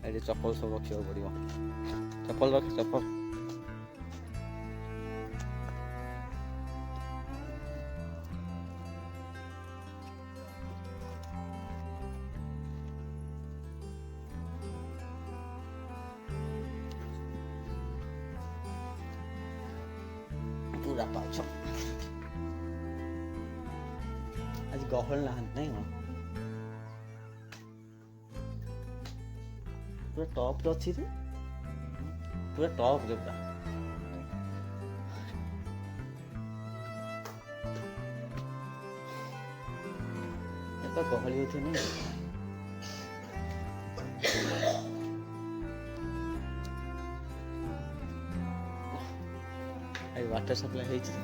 ଏଠି ଚପଲ ସବୁ ରଖିବାକୁ ପଡ଼ିବ। ଚପଲ ରଖ ଚପଲ। ପୁରା ପାଛ ଆଜି ଗହଳି ନାହାନ୍ତି ନାଇଁ କ'ଣ? ପୁରା ଟପ୍ରେ ଅଛି ରେ, ପୁରା ଟପ୍ରେ ପୁରା। ଏତ ଗହଳି ହଉଛି ନାଇଁ। ଏଇ ୱାଟର ସପ୍ଲାଇ ହେଇଛି।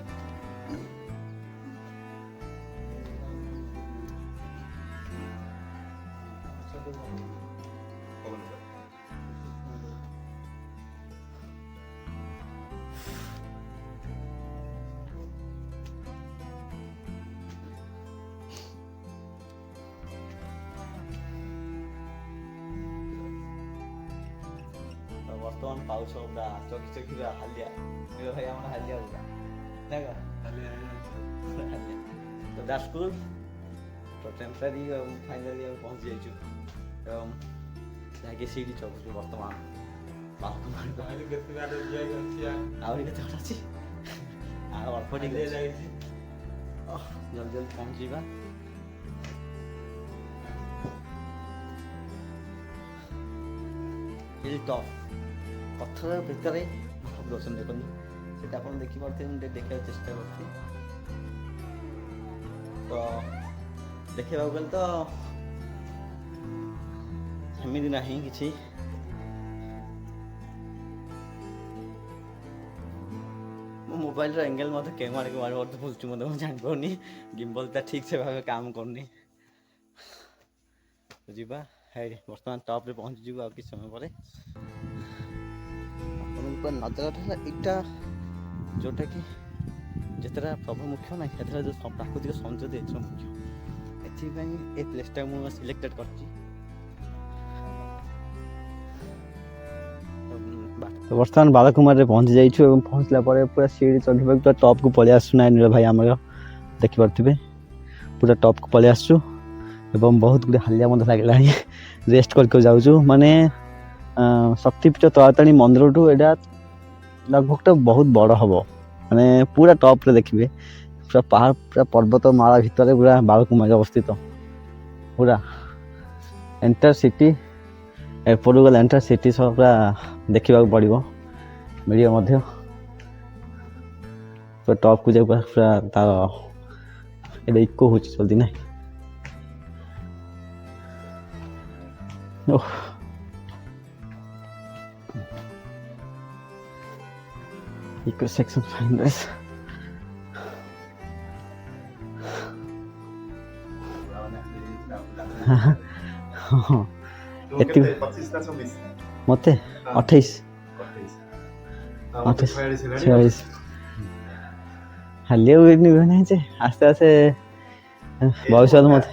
ବର୍ତ୍ତମାନ ପାଉଛ ପୁରା ଚକି ଚକି ପୁରା ହାଲିଆ। ନୀଳ ଭାଇ ଆମର ହାଲିଆ ପୁରା ନାଇଁ କ'ଣ? ହାଲିଆ ତ ଦ୍ୟାଟ୍ସ ଗୁଡ୍। ତ ଟେମ୍ପରାରୀ ଆଉ ଫାଇନାଲି ଆଉ ପହଞ୍ଚି ଯାଇଛୁ ଏବଂ ଯାହାକି ସିଡ଼ି ଚଢ଼ୁଛୁ ବର୍ତ୍ତମାନ। ଆହୁରି କେତେ ବାଟ ଅଛି? ଆଉ ଅଳ୍ପ ଟିକେ ଯାଇଛି। ଜଲ୍ଦି ଜଲ୍ଦି ପହଞ୍ଚିବା। ହିଲ୍ ଟପ୍ ପଥର ଭିତରେ ମହାପ୍ରଭୁ ଅଛନ୍ତି ଦେଖନ୍ତୁ। ସେଇଟା ଆପଣ ଦେଖିପାରୁଥିବେ, ମୁଁ ଟିକେ ଦେଖିବାକୁ ଚେଷ୍ଟା କରୁଛି। ତ ଦେଖିବାକୁ ଗଲେ ତ ସେମିତି ନାହିଁ କିଛି। ମୋ ମୋବାଇଲର ଏଙ୍ଗେଲ ମଧ୍ୟ କେଉଁ ଆଡ଼କୁ ମଧ୍ୟ ବୁଲୁଛି ମଧ୍ୟ ମୁଁ ଜାଣିପାରୁନି। ଗିମ୍ବଲଟା ଠିକ୍ ସେ ଭାବେ କାମ କରୁନି। ଯିବା ହେଇ ବର୍ତ୍ତମାନ ଟପ୍ରେ ପହଞ୍ଚିଯିବୁ ଆଉ କିଛି ସମୟ ପରେ। ଆପଣଙ୍କ ନଜରଟା ହେଲା ଏଇଟା ଯେଉଁଟାକି ଯେତେଟା ପ୍ରଭୁ ମୁଖ୍ୟ ନାହିଁ, ସେଥିରେ ଯେଉଁ ପ୍ରାକୃତିକ ସୌନ୍ଦର୍ଯ୍ୟ ଏଥିର ମୁଖ୍ୟ। ଏଥିପାଇଁ ଏ ପ୍ଲେସ୍ଟା ମୁଁ ସିଲେକ୍ଟେଡ଼ କରିଛି। ତ ବର୍ତ୍ତମାନ ବାଳକୁମାରୀରେ ପହଞ୍ଚି ଯାଇଛୁ ଏବଂ ପହଞ୍ଚିଲା ପରେ ପୁରା ସିଡ଼ି ଚଢ଼ିବାକୁ ପୁରା ଟପ୍କୁ ପଳେଇ ଆସୁଛୁ। ନାଇଁ ନୀଳ ଭାଇ ଆମର ଦେଖିପାରୁଥିବେ ପୁରା ଟପ୍କୁ ପଳେଇ ଆସୁଛୁ ଏବଂ ବହୁତ ଗୁଡ଼ିଏ ହାଲିଆ ମଧ୍ୟ ଲାଗିଲାଣି। ରେଷ୍ଟ କରିକି ଯାଉଛୁ। ମାନେ ଶକ୍ତିପୀଠ ତରାତାରିଣୀ ମନ୍ଦିରଠୁ ଏଇଟା लगभग बहुत बड़ हम माने पूरा टॉप रे देखिए पूरा पहाड़ पूरा पर्वतमाला भितर पूरा बालकुमारी अवस्थित पूरा एंटर सिटी एपट गले एंटर सिटी सब पूरा देखा पड़ो वीडियो पूरा टॉप को जाए पूरा तार ये इको हो जल्दी ना इको सेक्शन फाइन गाइस। मते 28 46 हालिया नहीं आस्ते आस्ते भविष्य मत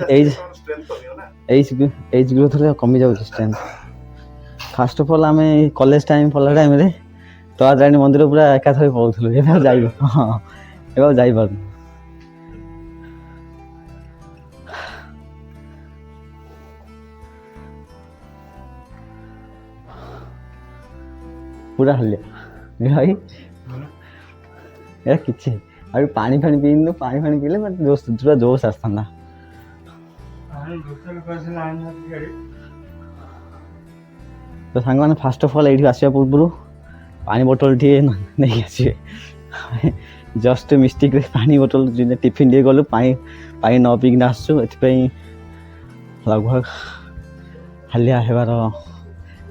एज ग्रोथ कमी जाऊँ स्ट्रेंथ। फास्ट अफ ऑल आम कॉलेज टाइम पढ़ला टाइम रे तरातारिणी मंदिर पूरा एकाथरे पढ़ुलु जापर पूरा हालिया भाई यार किसी अभी पानी फानी पीनु पानी फानी पीले मत जोश पूरा जोश आसता तो सांग मैंने फास्ट अफ ऑल ये आसवा पूर्व पानी बोतल टे नहीं आसवे जस्ट मिस्टेक पानी बोतल टिफिन टे गलु पानी न पीक आसु लगभग हालिया होबार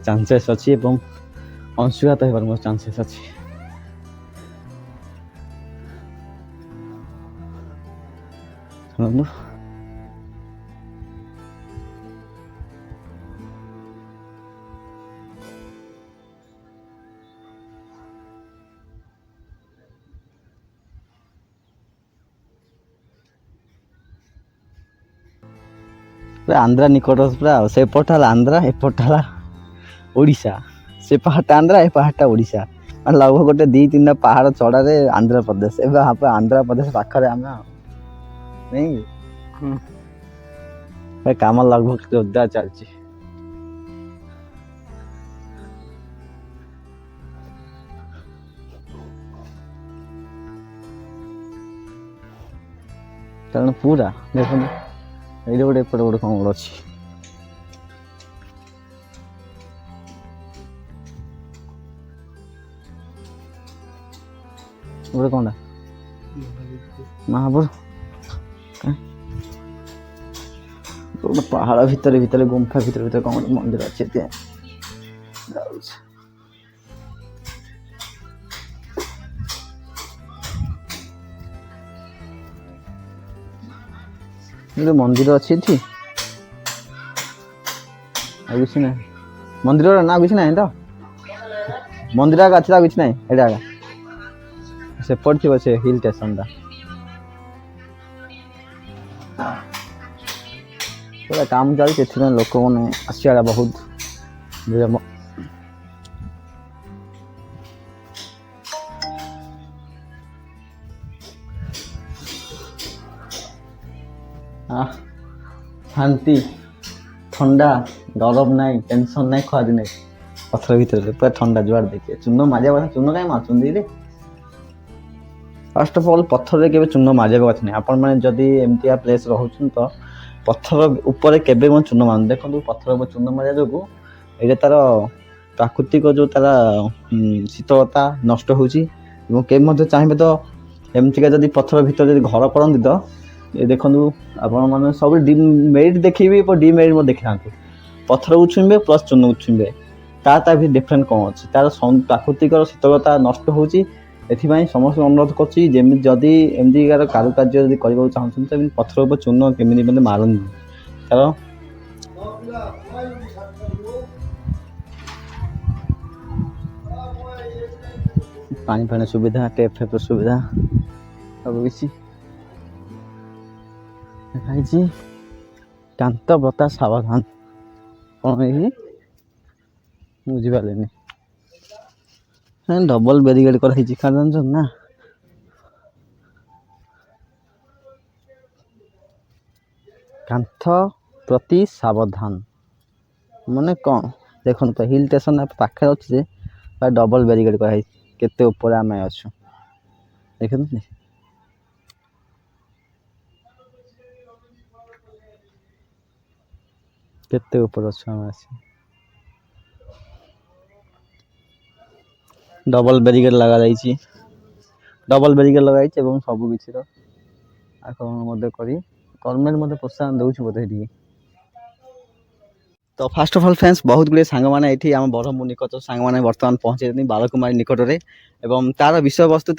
चांसेस अच्छी अंशुघात होबार मोर चांसेस अच्छी। शुणु आंध्रा निकट पूरा सेपटा आंध्रा एपटा ଓଡ଼ିଶା ସେ ପାହାଡ଼ଟା ଆନ୍ଧ୍ରା ଏ ପାହାଡ଼ଟା ଓଡ଼ିଶା ମାନେ लगभग ଗୋଟେ 2-3ଟା ପାହାଡ଼ ଚଢ଼ାରେ ଆନ୍ଧ୍ରପ୍ରଦେଶ ଏବେ ଆନ୍ଧ୍ରପ୍ରଦେଶ ପାଖରେ ଆମେ ନାଇଁ କାମ लगभग जोरदार ଚାଲିଛି। କାରଣ ପୁରା ଦେଖନ୍ତୁ ଏଇଠି ଗୋଟେ ଏପଟେ ଗୋଟେ କ'ଣ ଗୋଟେ ଅଛି ଗୋଟେ କ'ଣଟା ମହାପୁର ଗୋଟେ ପାହାଡ଼ ଭିତରେ ଭିତରେ ଗୁମ୍ଫା ଭିତରେ ଭିତରେ କ'ଣ ଗୋଟେ ମନ୍ଦିର ଅଛି ଏତେ ଯାଉଛି। ଗୋଟେ ମନ୍ଦିର ଅଛି ଏଠି ଆଉ କିଛି ନାହିଁ ମନ୍ଦିରର ନା କିଛି ନାହିଁ ତ ମନ୍ଦିର ଆଗ ଅଛି ଆଉ କିଛି ନାହିଁ ଏଇଟା ଆଗ ସେପଟେ ଥିବ ସେ ହିଲ୍ ଷ୍ଟେସନଟା ପୁରା କାମ ଚାଲିଛି ଏଥିପାଇଁ ଲୋକମାନେ ଆସିବାଟା ବହୁତ ବିଳମ୍ବ। ଶାନ୍ତି ଥଣ୍ଡା ଗରମ ନାହିଁ ଟେନସନ୍ ନାହିଁ ଖରା ଦିନେ ପଥର ଭିତରେ ପୁରା ଥଣ୍ଡା ଯୁଆଡ଼େ ଦେଖିବେ ଚୂନ ମାରିବା କଥା ଚୂନ କାହିଁ ମାରୁଛନ୍ତି ରେ ଫାଷ୍ଟ ଅଫ୍ ଅଲ୍ ପଥରରେ କେବେ ଚୂନ ମାରିବା କଥା ନାହିଁ ଆପଣମାନେ ଯଦି ଏମିତିଆ ପ୍ଲେସ୍ ରହୁଛନ୍ତି ତ ପଥର ଉପରେ କେବେ କ'ଣ ଚୂନ ମାରନ୍ତୁ ଦେଖନ୍ତୁ ପଥର ଉପରେ ଚୂନ ମାରିବା ଯୋଗୁଁ ଏଇଟା ତା'ର ପ୍ରାକୃତିକ ଯେଉଁ ତା'ର ଶୀତଳତା ନଷ୍ଟ ହେଉଛି ଏବଂ କେବେ ମଧ୍ୟ ଚାହିଁବେ ତ ଏମିତିକା ଯଦି ପଥର ଭିତରେ ଯଦି ଘର କରନ୍ତି ତ ଏ ଦେଖନ୍ତୁ ଆପଣମାନେ ସବୁ ମେରିଟ୍ ଦେଖିବି ଡିମେରିଟ୍ ମଧ୍ୟ ଦେଖିଥାନ୍ତୁ ପଥରକୁ ଛୁଇଁବେ ପ୍ଲସ୍ ଚୂନକୁ ଛୁଇଁବେ ତା ଭିତରେ ଡିଫରେଣ୍ଟ କ'ଣ ଅଛି ତା'ର ପ୍ରାକୃତିକର ଶୀତଳତା ନଷ୍ଟ ହେଉଛି ଏଥିପାଇଁ ସମସ୍ତଙ୍କୁ ଅନୁରୋଧ କରୁଛି ଯେମିତି ଯଦି ଏମିତିକାର କାରୁକାର୍ଯ୍ୟ ଯଦି କରିବାକୁ ଚାହୁଁଛନ୍ତି ତ ଏମିତି ପଥର ଉପରେ ଚୂନ କେମିତି ମଧ୍ୟ ମାରନ୍ତି କାରଣ ପାଣି ଫାଣି ସୁବିଧା ଟେପ୍ ଫେପ୍ ସୁବିଧା ସବୁ କିଛି ଖାଇଛି କାନ୍ତ ବ୍ରତା ସାବଧାନ କ'ଣ ହେଇଛି ମୁଁ ବୁଝିପାରିଲିନି ଡବଲ ବ୍ୟାରିକେଡ୍ କରାହେଇଛି କାରଣ ଜାଣିଛନ୍ତି ନା କାନ୍ଥ ପ୍ରତି ସାବଧାନ ମାନେ କ'ଣ ଦେଖନ୍ତୁ ତ ହିଲ୍ ଷ୍ଟେସନ୍ ପାଖରେ ଅଛି ଯେ ଡବଲ ବ୍ୟାରିକେଡ୍ କରାହେଇଛି କେତେ ଉପରେ ଆମେ ଅଛୁ ଦେଖନ୍ତୁ କେତେ ଉପରେ ଅଛୁ ଆମେ ଆସି ଡବଲ ବ୍ୟାରିକେଡ୍ ଲଗାଯାଇଛି ଏବଂ ସବୁ କିଛିର ଆକ୍ରମଣ ମଧ୍ୟ କରି ଗଭର୍ଣ୍ଣମେଣ୍ଟ ମଧ୍ୟ ପ୍ରୋତ୍ସାହନ ଦେଉଛି ବୋଧେ ଏଠିକି ତ ଫାଷ୍ଟ ଅଫ୍ ଅଲ୍ ଫ୍ରେଣ୍ଡସ୍ ବହୁତ ଗୁଡ଼ିଏ ସାଙ୍ଗମାନେ ଏଠି ଆମ ବ୍ରହ୍ମପୁର ନିକଟ ସାଙ୍ଗମାନେ ବର୍ତ୍ତମାନ ପହଞ୍ଚାଇଛନ୍ତି ବାଳକୁମାରୀ ନିକଟରେ ଏବଂ ତା'ର ବିଷୟବସ୍ତୁ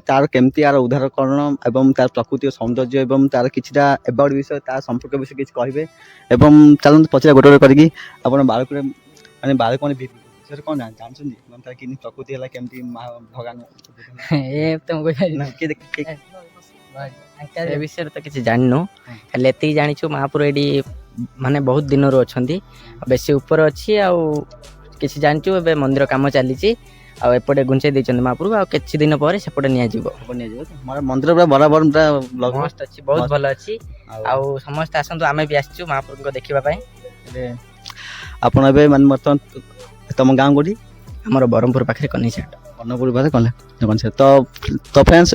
ତା'ର କେମିତି ତା'ର ଉଦ୍ଧାରକରଣ ଏବଂ ତା'ର ପ୍ରାକୃତିକ ସୌନ୍ଦର୍ଯ୍ୟ ଏବଂ ତା'ର କିଛିଟା ଏବାଉଟ୍ ବିଷୟ ତା ସମ୍ପର୍କ ବିଷୟ କିଛି କହିବେ ଏବଂ ଚାଲନ୍ତୁ ପଚାର ଗୋଟେ କରିକି ଆପଣ ବାଳକୁମାରୀ ବିଷୟରେ କ'ଣ ଜାଣିଛନ୍ତି ତା'ର କେମିତି ପ୍ରକୃତି ହେଲା କେମିତି ଭଗବାନ ଏ ବିଷୟରେ ତ କିଛି ଜାଣିନୁ ଖାଲି ଏତିକି ଜାଣିଛୁ ମହାପୁର ଏଠି ମାନେ ବହୁତ ଦିନରୁ ଅଛନ୍ତି ବେଶୀ ଉପରେ ଅଛି ଆଉ କିଛି ଜାଣିଛୁ ଏବେ ମନ୍ଦିର କାମ ଚାଲିଛି ଆଉ ଏପଟେ ଘୁଞ୍ଚେଇ ଦେଇଛନ୍ତି ମହାପୁରକୁ ଆଉ କିଛି ଦିନ ପରେ ସେପଟେ ନିଆଯିବ ମନ୍ଦିର ପୁରା ବରାବର ଅଛି ବହୁତ ଭଲ ଅଛି ଆଉ ସମସ୍ତେ ଆସନ୍ତୁ ଆମେ ବି ଆସିଛୁ ମହାପୁରଙ୍କୁ ଦେଖିବା ପାଇଁ ଆପଣ ଏବେ ମାନେ ବର୍ତ୍ତମାନ ତମ ଗାଁ କୋଉଠି ଆମର ବ୍ରହ୍ମପୁର ପାଖରେ କନିସାଟ ତ ଫ୍ରେଣ୍ଡସ୍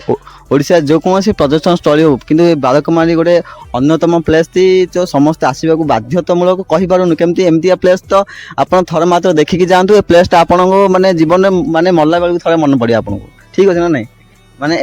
ଓଡ଼ିଶା ଯେକୌଣସି ପର୍ଯ୍ୟଟନ ସ୍ଥଳୀ ହଉ କିନ୍ତୁ ବାଳକୁମାରୀ ଗୋଟେ ଅନ୍ୟତମ ପ୍ଲେସ୍ ଯେଉଁ ସମସ୍ତେ ଆସିବାକୁ ବାଧ୍ୟତାମୂଳକ କହିପାରୁନୁ କେମିତି ଏମିତିଆ ପ୍ଲେସ୍ ତ ଆପଣ ଥରେ ମାତ୍ର ଦେଖିକି ଯାଆନ୍ତୁ ଏ ପ୍ଲେସ୍ଟା ଆପଣଙ୍କୁ ମାନେ ଜୀବନରେ ମାନେ ମଲା ବେଳକୁ ଥରେ ମନେ ପଡ଼ିବ ଆପଣଙ୍କୁ ଠିକ୍ ଅଛି ନା ନାଇଁ ମାନେ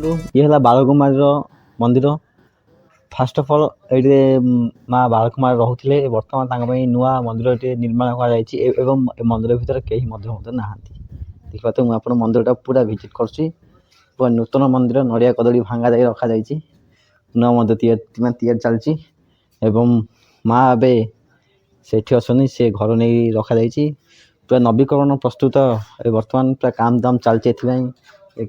ଇଏ ହେଲା ବାଳକୁମାରୀର ମନ୍ଦିର। ଫାଷ୍ଟ ଅଫ୍ ଅଲ୍ ଏଇଠି ମା ବାଳକୁମାରୀ ରହୁଥିଲେ। ବର୍ତ୍ତମାନ ତାଙ୍କ ପାଇଁ ନୂଆ ମନ୍ଦିରଟି ନିର୍ମାଣ କରାଯାଇଛି ଏବଂ ଏ ମନ୍ଦିର ଭିତରେ କେହି ମଧ୍ୟ ନାହାନ୍ତି। ଦେଖିପାରୁଥିବେ ମୁଁ ଆପଣ ମନ୍ଦିରଟା ପୁରା ଭିଜିଟ୍ କରୁଛି। ପୁରା ନୂତନ ମନ୍ଦିର, ନଡ଼ିଆ କଦଳୀ ଭାଙ୍ଗା ଯାଇ ରଖାଯାଇଛି। ନୂଆ ମନ୍ଦିର ତିଆରି ଚାଲିଛି ଏବଂ ମା ଏବେ ସେଠି ଅଛନ୍ତି। ସେ ଘର ନେଇ ରଖାଯାଇଛି। ପୁରା ନବୀକରଣ ପ୍ରସ୍ତୁତ ବର୍ତ୍ତମାନ ପୁରା କାମ ଦାମ ଚାଲିଛି। ଏଥିପାଇଁ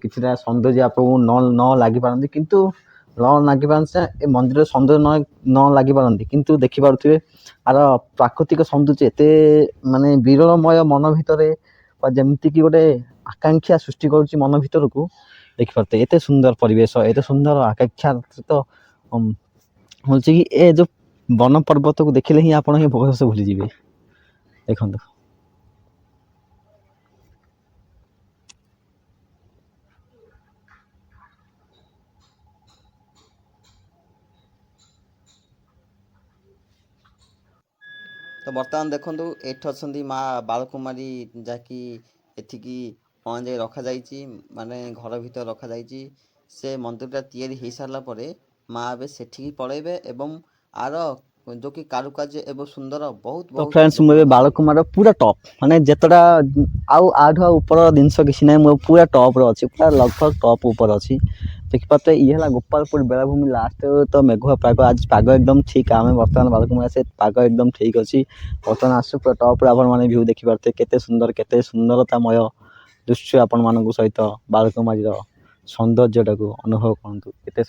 କିଛିଟା ସୌନ୍ଦର୍ଯ୍ୟ ଆପଣଙ୍କୁ ନ ଲାଗିପାରନ୍ତି, କିନ୍ତୁ ନ ଲାଗିପାରନ୍ତି ଏ ମନ୍ଦିର ସୌନ୍ଦର୍ଯ୍ୟ ନ ଲାଗିପାରନ୍ତି, କିନ୍ତୁ ଦେଖିପାରୁଥିବେ ଆର ପ୍ରାକୃତିକ ସୌନ୍ଦର୍ଯ୍ୟ ଏତେ ମାନେ ବିରଳମୟ ମନ ଭିତରେ, ଯେମିତିକି ଗୋଟେ ଆକାଂକ୍ଷା ସୃଷ୍ଟି କରୁଛି ମନ ଭିତରକୁ। ଦେଖିପାରୁଥିବେ ଏତେ ସୁନ୍ଦର ପରିବେଶ, ଏତେ ସୁନ୍ଦର ଆକାଂକ୍ଷା ତ ହେଉଛି କି ଏ ଯେଉଁ ବନ ପର୍ବତକୁ ଦେଖିଲେ ହିଁ ଆପଣ ହିଁ ବୟସ ଭୁଲିଯିବେ। ଦେଖନ୍ତୁ ତ ବର୍ତ୍ତମାନ ଦେଖନ୍ତୁ ଏଠି ଅଛନ୍ତି ମା ବାଳକୁମାରୀ, ଯାହାକି ଏଠିକି ଯାଇ ରଖାଯାଇଛି, ମାନେ ଘର ଭିତରେ ରଖାଯାଇଛି। ସେ ମନ୍ଦିରଟା ତିଆରି ହେଇସାରିଲା ପରେ ମା ଏବେ ସେଠିକି ପଳେଇବେ ଏବଂ ଆର ଯେଉଁ କି କାରୁକାର୍ଯ୍ୟ ଏବଂ ସୁନ୍ଦର ବହୁତ ତ ଫ୍ରେଣ୍ଡସ୍ ମୁଁ ଏବେ ବାଳକୁମାର ପୁରା ଟପ୍, ମାନେ ଯେତେଟା ଆଉ ଆଠୁ ଆଉ ଉପର ଜିନିଷ କିଛି ନାହିଁ, ମୁଁ ପୁରା ଟପ୍ରେ ଅଛି, ପୁରା ଲଗଭଗ ଟପ୍ ଉପରେ ଅଛି। ଦେଖିପାରୁଥିବେ ଇଏ ହେଲା ଗୋପାଳପୁର ବେଳାଭୂମି ଲାଷ୍ଟ। ତ ମେଘୁଆ ପାଗ, ଆଜି ପାଗ ଏକଦମ ଠିକ୍। ଆମେ ବର୍ତ୍ତମାନ ବାଳକୁମାରୀ ଆସେ, ପାଗ ଏକଦମ ଠିକ୍ ଅଛି। ବର୍ତ୍ତମାନ ଆସୁ ପୁରା ଟପ୍ରେ ଆପଣମାନେ ଭିଉ ଦେଖିପାରୁଥିବେ କେତେ ସୁନ୍ଦର, କେତେ ସୁନ୍ଦରତାମୟ ଦୃଶ୍ୟ ଆପଣମାନଙ୍କ ସହିତ ବାଳକୁମାରୀର ସୌନ୍ଦର୍ଯ୍ୟଟାକୁ ଅନୁଭବ କରନ୍ତୁ। କେତେ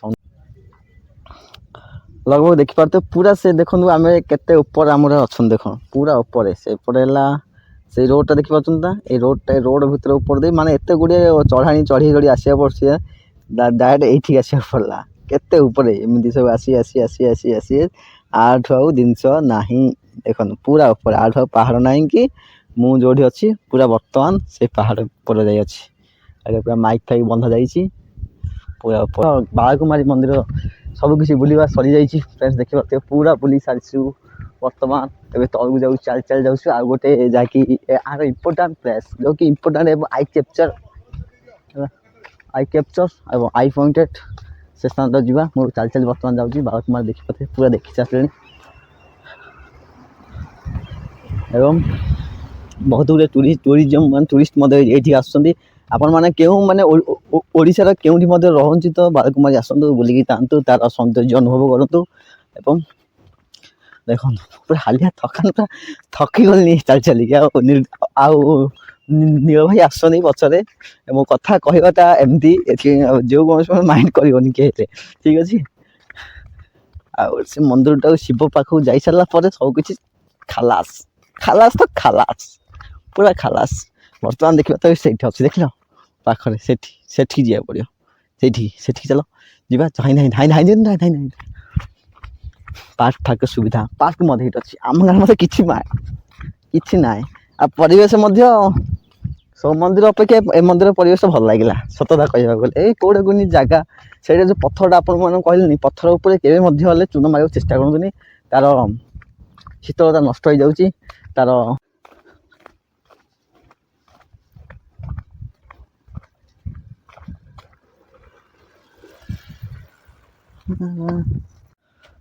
लगभग देखिपे पूरा से देखो आम केते ऊपर आमर अच्छा देख पूरा ऊपर से है से रोडटा देखिए ना ये रोड भर ऊपर दे माने एत गुड़े चढ़ाणी चढ़ी चढ़ी आसा पड़े डायरेक्ट ये आसा पड़ा केते ऊपर एमती सब आसी आसी आसी आसी आसी आठ आउ जिनस ना देख पूरा ऊपर आठ आउ पहाड़ ना कि मु जो अच्छी पूरा बर्तमान से पहाड़ ऊपर जा पूरा माइक फाइक बंधा जाइए पूरा ऊपर बाळकुमारी मंदिर सबकि बुलवा सरी जाइए फ्रेंड्स देखिए पूरा बुली सारी बर्तमान ए तलू जाऊँ चल चल जाऊँ आ गोटे जहाँकि आर इम्पोर्टाट प्लेस जो कि इम्पोर्टाट आई कैप्चर और आई पॉइंटेड से स्थान जा मुझे चल चल बर्तमान जाऊँगी बाळकुमारी देखिए पूरा देखी सारे एवं बहुत गुड़े टूरिज्म मान टूरिस्ट ये आसुँच आपण मैंने क्यों माने ओडिशार केउठी मध्ये रहंची तो बाळकुमारी आसंतु बुलिकी तांतु तार सौंदर्य अनुभव करंतु एवं देखो पूरा हालिया थकान पूरा थकी गलनी चल चलिक नील भाई आसनी पचरे मो कथा कहवाटा एमती जो कौन माइंड करनी के ठीक अच्छे से मंदिर टाक शिव पाखक जा सारा सबकि खालास खालास तो खालास पूरा खालास बर्तमान देखा तो से अच्छे देख लो पाखरे सेठी जा पड़ो से चलो जीवा धाई धाई धाई धाई धाई धाई धाई पार्क फार्क सुविधा पार्क मध्य अच्छी आम गाँव मत कि ना आ परिवेश सब मंदिर अपेक्षा ए मंदिर परिवेश भल लगे सतता कहवा गले ये कौटे कोनी जगह से जो पत्थरटा आपन कहले पत्थर उपर के चून मारे चेष्टा करूँ तार शीतलता नष्ट हो जाऊँगी तार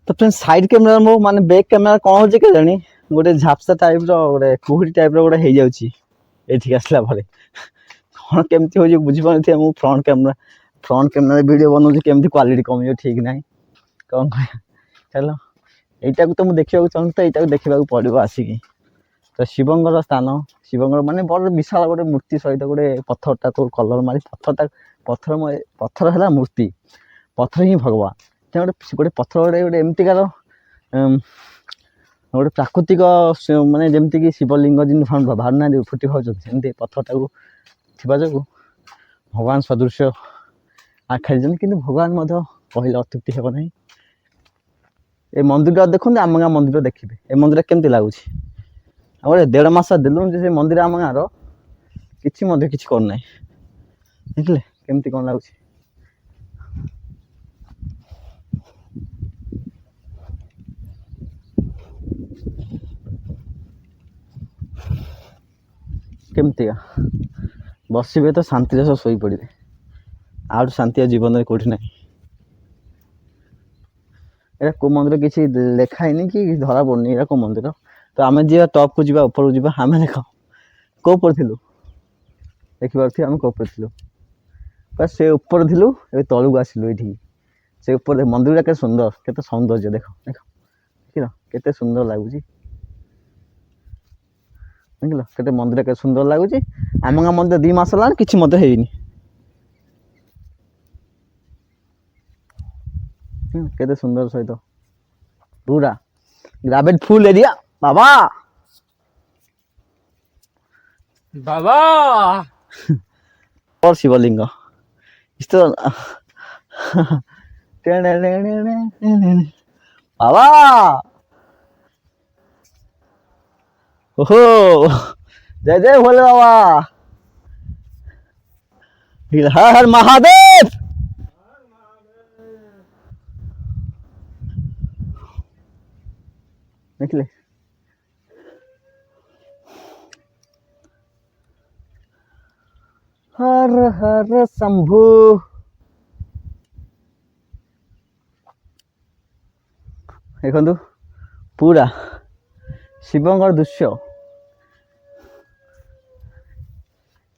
तो फ्रेंड्स साइड कैमेरा मो माने बैक कैमेरा कौन हो के जानी गोटे झापसा टाइप रोटे कुहुड़ी टाइप रोटे हो जाऊँगी आसला कौन केमती हो बुझी पारे मुझे फ्रंट कैमेरा वीडियो बनाऊँ केमती क्वालिटी कम ठीक ना कौन कह चलो यहीटा तो मुझे देखा चाहूँ तो यहाँ देखा पड़ो आसिकी तो शिवंर स्थान शिवंर माने बड़ विशाल गोटे मूर्ति सहित गोटे पत्थरटा को कलर मारी पत्थर पत्थर है मूर्ति पत्थर ही भगवान गोटे गोटे पत्थर गोटे गोटे एमतीकार गोटे प्राकृतिक माने जमीक शिवलिंग जिन बाहर ना फुटी खाऊँ पत्थरटा को थी जो भगवान सदृश आखाई कि भगवान कहले अत्युक्ति हे ना ये मंदिर देखते आम गाँव मंदिर देखिए ये मंदिर केमती लगुच गोटे 1.5 मास देलुन से मंदिर आम गाँव कि करना देखिले केमती कौन लगुच केमती बसबे तो शांति शोई पड़े ଆହୁରି ଶାନ୍ତି ଆଉ ଜୀବନରେ କୋଉଠି ନାହିଁ। ଏଇଟା କୋଉ ମନ୍ଦିର କିଛି ଲେଖା ହେଇନି କି ଧରା ପଡୁନି ଏଇଟା କୋଉ ମନ୍ଦିର। ତ ଆମେ ଯିବା ଟପ୍ କୁ ଯିବା, ଉପରକୁ ଯିବା। ଆମେ ଦେଖ କୋଉ ଉପରେ ଥିଲୁ, ଦେଖିପାରୁଥିବେ ଆମେ କୋଉ ଉପରେ ଥିଲୁ, ବାସ୍ ସେ ଉପରେ ଥିଲୁ। ଏବେ ତଳକୁ ଆସିଲୁ ଏଇଠିକି। ସେ ଉପରେ ମନ୍ଦିରଟା କେତେ ସୁନ୍ଦର, କେତେ ସୌନ୍ଦର୍ଯ୍ୟ ଦେଖ ଦେଖ ଦେଖିଲ କେତେ ସୁନ୍ଦର ଲାଗୁଛି। ଦେଖିଲ କେତେ ମନ୍ଦିର କେତେ ସୁନ୍ଦର ଲାଗୁଛି। ଆମ ଗାଁ ମନ୍ଦିର 2 ମାସ ହେଲାଣି କିଛି ମଧ୍ୟ ହେଇନି। କେତେ ସୁନ୍ଦର ସହିତ ପୁରା ଗ୍ରାଭେଟ୍ ଫୁଲ୍ ଏରିଆ ବାବା। ବାବା और शिवलिंग इस तो बाबा ओहो जय जय भोले बाबा, हर हर महादेव। देखले हर हर शंभु। देखु पूरा शिवंकर दृश्य।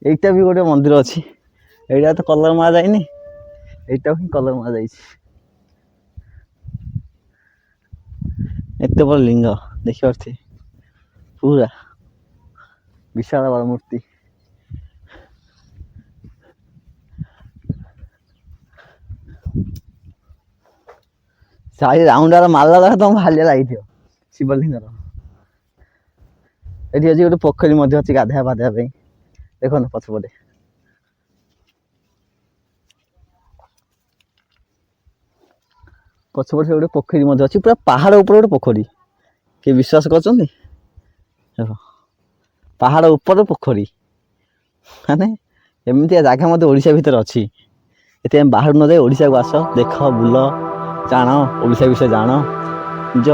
এইটা भी गोटे मंदिर अच्छी, এইটা तो कलर मारा जाइनी, এইটা ही कलर मारा जाइए। एते बड़ लिंग देखिए पूरा विशाल बड़ मूर्ति। सारी राउंड वाला मारला लगा तुम हालिया लगी शिवलिंग। ये आज गोटे पोखरी अच्छी गाधा पाधा देखो ना पछपटे पछपटे गोटे पोखरी अच्छी पूरा पहाड़ ऊपर गोटे पोखरी। किए विश्वास कर पहाड़ ऊपर पोखरी माने एमती जगह मत ओडिशा भितर अच्छी। ये बाहर न जाए ओडिशा को आस, देख बुल, जान ओडिशा विषय जान, निज